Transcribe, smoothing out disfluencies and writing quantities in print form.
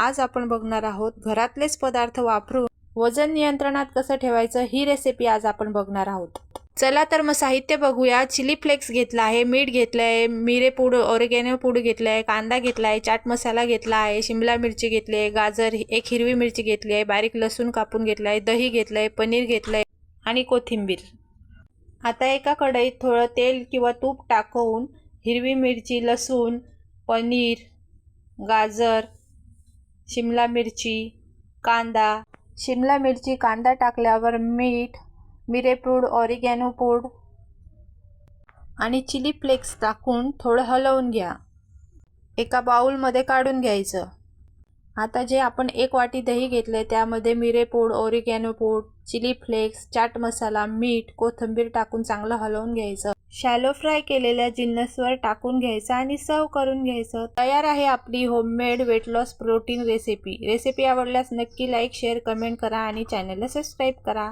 आज आपण बघणार आहोत घरातलेच पदार्थ वापरून वजन नियंत्रणात कसं ठेवायचं ही रेसिपी आज आपण बघणार आहोत। चला तर मग साहित्य बघूया। चिली फ्लेक्स घेतला आहे, मीठ घेतलं आहे, मिरे पूड ऑरिगॅनो पूड घेतला आहे, कांदा घेतला आहे, चाट मसाला घेतला आहे, शिमला मिरची घेतली आहे, गाजर एक हिरवी मिरची घेतली आहे, बारीक लसूण कापून घेतला आहे, दही घेतलं आहे, पनीर घेतलं आहे आणि कोथिंबीर। आता एका कढईत थोडं तेल किंवा तूप टाकून हिरवी मिरची, लसूण, पनीर, गाजर, शिमला मिरची, कांदा, शिमला मिरची कांदा टाकल्यावर मीठ, मिरेपूड, ऑरिगॅनो पूड आणि चिली फ्लेक्स टाकून थोडं हलवून घ्या। एका बाउलमध्ये काढून घ्यायचं। आता जे आपण एक वाटी दही घेतले त्यामध्ये मिरेपूड, ऑरिगॅनो पूड, चिली फ्लेक्स, चाट मसाला, मीठ, कोथिंबीर टाकून चांगलं हलवून घ्यायचं। शॅलो फ्राय केलेल्या जिन्नसवर टाकून घ्यायचं आणि सर्व करून घ्यायचं। तयार आहे आपली homemade weight loss protein recipe. Recipe आवडल्यास नक्की लाईक, शेअर, कमेंट करा आणि चॅनलला सबस्क्राईब करा।